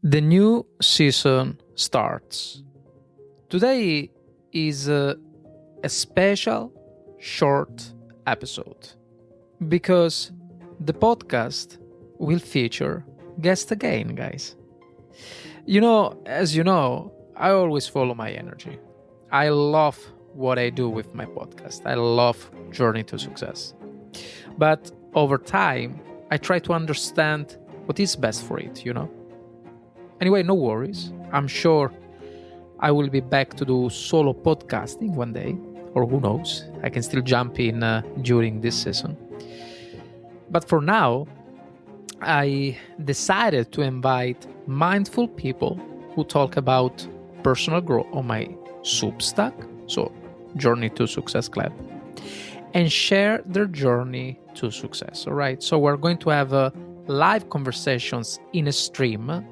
The new season starts. Today is a special short episode because the podcast will feature guest again, guys. As you know, I always follow my energy. I love what I do with my podcast. I love Journey to Success. But over time, I try to understand what is best for it. Anyway, no worries. I'm sure I will be back to do solo podcasting one day, or who knows, I can still jump in during this season. But for now, I decided to invite mindful people who talk about personal growth on my Substack, so Journey to Success Club, and share their journey to success. All right, so we're going to have live conversations in a stream.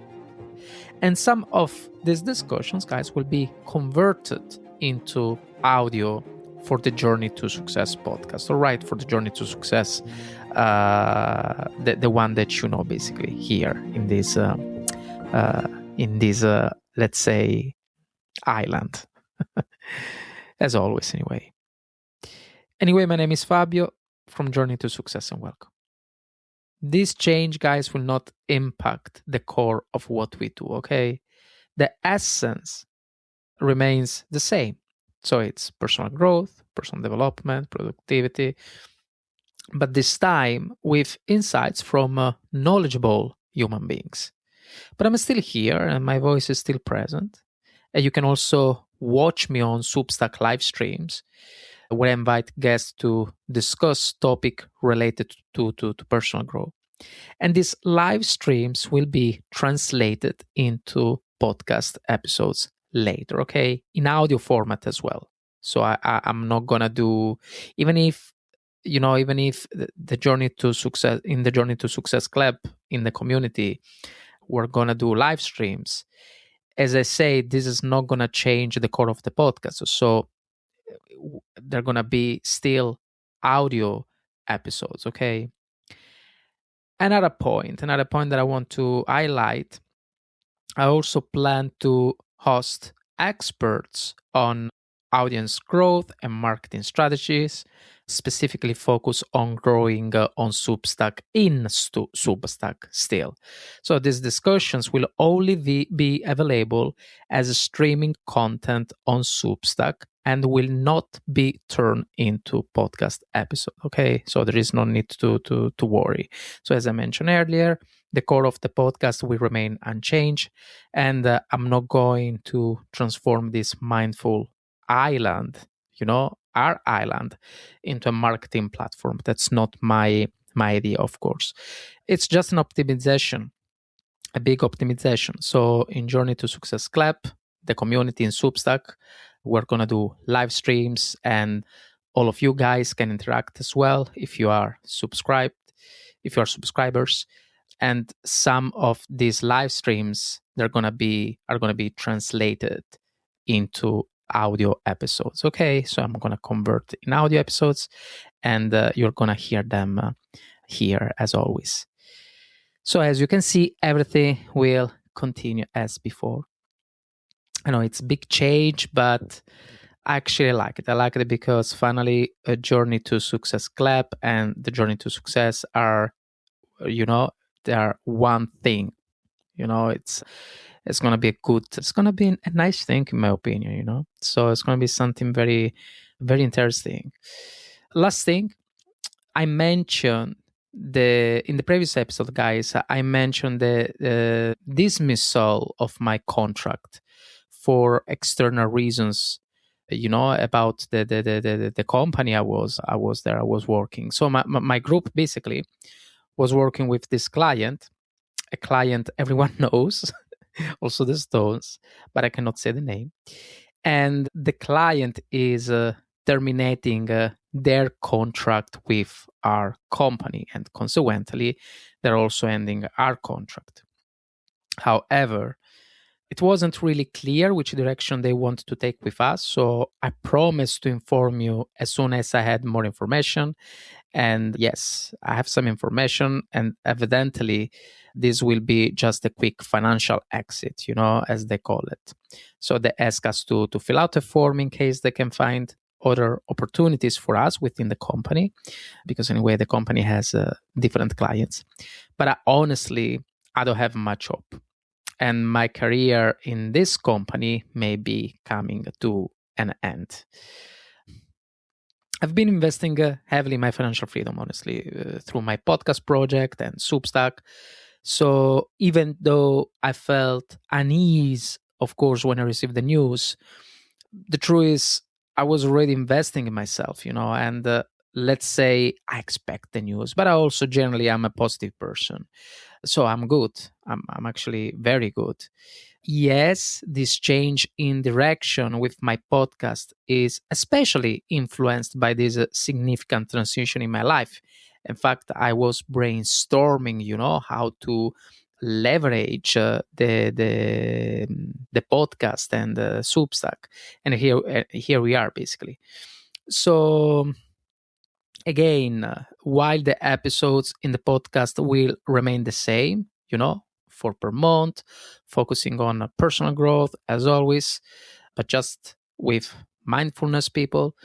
And some of these discussions, guys, will be converted into audio for the Journey to Success podcast. All right, for the Journey to Success, the one that you know, basically here in this, let's say, island. As always, anyway. Anyway, my name is Fabio from Journey to Success, and welcome. This change, guys, will not impact the core of what we do, okay? The essence remains the same. So it's personal growth, personal development, productivity, but this time with insights from knowledgeable human beings. But I'm still here and my voice is still present. And you can also watch me on Substack live streams, where I invite guests to discuss topic related to personal growth. And these live streams will be translated into podcast episodes later, okay? In audio format as well. So I'm not gonna do, even if the Journey to Success, in the Journey to Success Club, in the community, we're gonna do live streams. As I say, this is not gonna change the core of the podcast. So they're gonna be still audio episodes, okay? Another point that I want to highlight, I also plan to host experts on audience growth and marketing strategies, specifically focus on growing on Substack in Substack still. So these discussions will only be available as streaming content on Substack and will not be turned into podcast episode. Okay, so there is no need to worry. So as I mentioned earlier, the core of the podcast will remain unchanged, and I'm not going to transform this mindful island, our island, into a marketing platform. That's not my idea, of course. It's just an optimization, a big optimization. So in Journey to Success Club, the community in Substack, we're going to do live streams, and all of you guys can interact as well if you are subscribers. And some of these live streams, are going to be translated into audio episodes. Okay, so I'm going to convert in audio episodes, and you're going to hear them here as always. So as you can see, everything will continue as before. I know it's a big change, but I actually like it. I like it because finally a Journey to Success Club and the Journey to Success are, they are one thing. It's going to be it's going to be a nice thing, in my opinion, So it's going to be something very, very interesting. Last thing, I mentioned in the previous episode, guys, I mentioned the dismissal of my contract for external reasons, about the company I was working. So my group basically was working with this client, a client everyone knows, also the Stones, but I cannot say the name. And the client is terminating their contract with our company, and consequently, they're also ending our contract. However, it wasn't really clear which direction they want to take with us, so I promised to inform you as soon as I had more information. And yes, I have some information, and evidently this will be just a quick financial exit, as they call it. So they ask us to fill out a form in case they can find other opportunities for us within the company, because anyway, the company has different clients. But honestly, I don't have much hope. And my career in this company may be coming to an end. I've been investing heavily in my financial freedom, honestly, through my podcast project and Substack. So even though I felt unease, of course, when I received the news, the truth is I was already investing in myself, and let's say I expect the news, but I also generally am a positive person. So I'm good. I'm actually very good. Yes, this change in direction with my podcast is especially influenced by this significant transition in my life. In fact, I was brainstorming, how to leverage the podcast and the Substack, and here we are basically. So again, while the episodes in the podcast will remain the same, 4 per month, focusing on personal growth as always, but just with mindfulness people,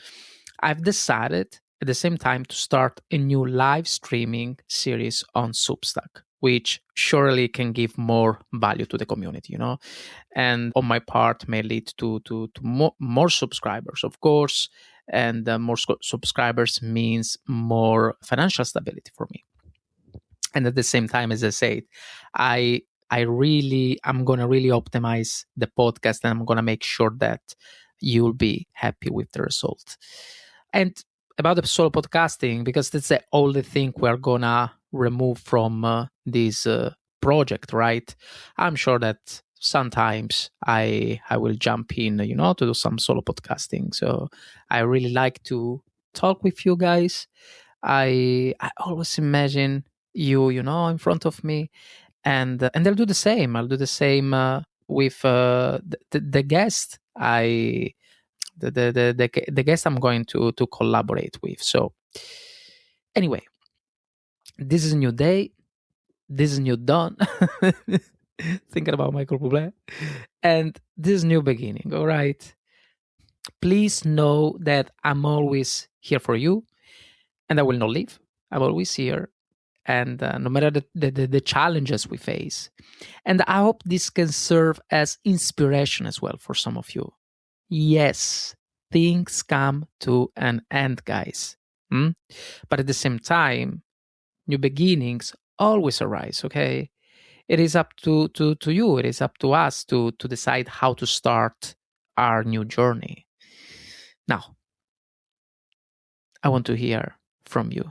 I've decided at the same time to start a new live streaming series on Substack, which surely can give more value to the community, and on my part may lead to more subscribers, of course, and more subscribers means more financial stability for me. And at the same time, as I said, I'm gonna really optimize the podcast, and I'm gonna make sure that you'll be happy with the result. And about the solo podcasting, because that's the only thing we're gonna remove from this project, right? I'm sure that sometimes I will jump in, to do some solo podcasting. So I really like to talk with you guys. I always imagine you in front of me, and I'll do the same. I'll do the same with the guest the guest I'm going to collaborate with. So anyway, this is a new day. This is new dawn. Thinking about Michael Bublé, and this is new beginning. All right. Please know that I'm always here for you, and I will not leave. I'm always here, and no matter the challenges we face. And I hope this can serve as inspiration as well for some of you. Yes, things come to an end, guys. But at the same time, new beginnings always arise, okay? It is up to you. It is up to us to decide how to start our new journey. Now, I want to hear from you.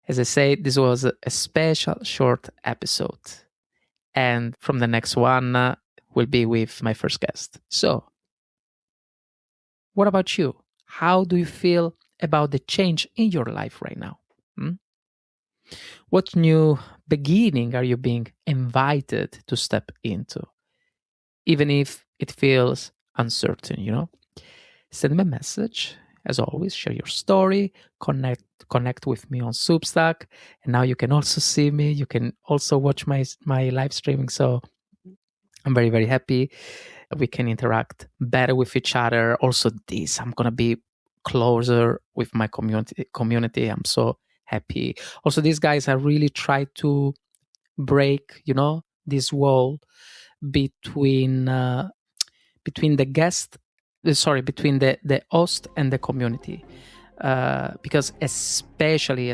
As I said, this was a special short episode. And from the next one will be with my first guest. So, what about you? How do you feel about the change in your life right now? What new beginning are you being invited to step into? Even if it feels uncertain, Send me a message. As always, share your story, connect with me on Substack. And now you can also see me. You can also watch my live streaming. So I'm very, very happy. We can interact better with each other. Also I'm going to be closer with my community. I'm so happy. Also, these guys are really try to break, this wall between the guest, between the host and the community. Because especially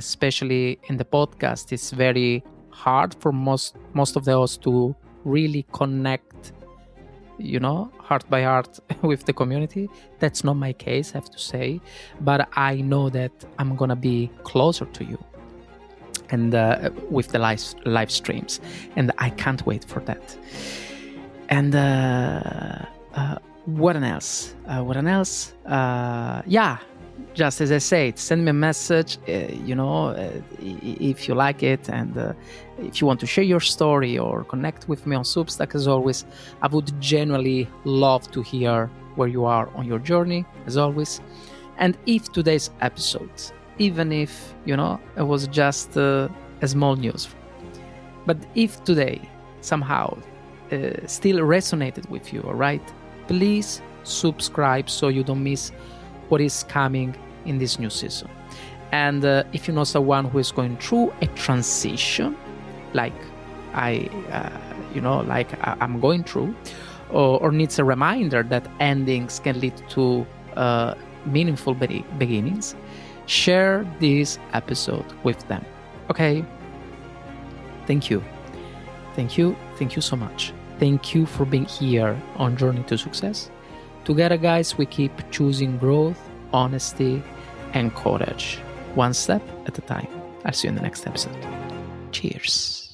in the podcast, it's very hard for most of the hosts to really connect, heart by heart with the community. That's not my case, I have to say, but I know that I'm gonna be closer to you and with the live streams, and I can't wait for that. And what else? Yeah, just as I said, send me a message, if you like it, and if you want to share your story or connect with me on Substack. As always, I would genuinely love to hear where you are on your journey, as always. And if today's episode even if, it was just a small news. But if today somehow still resonated with you, all right, please subscribe so you don't miss what is coming in this new season. And if you know someone who is going through a transition, like I'm going through, or needs a reminder that endings can lead to meaningful beginnings, share this episode with them. Okay? Thank you. Thank you so much. Thank you for being here on Journey to Success. Together, guys, we keep choosing growth, honesty, and courage, one step at a time. I'll see you in the next episode. Cheers.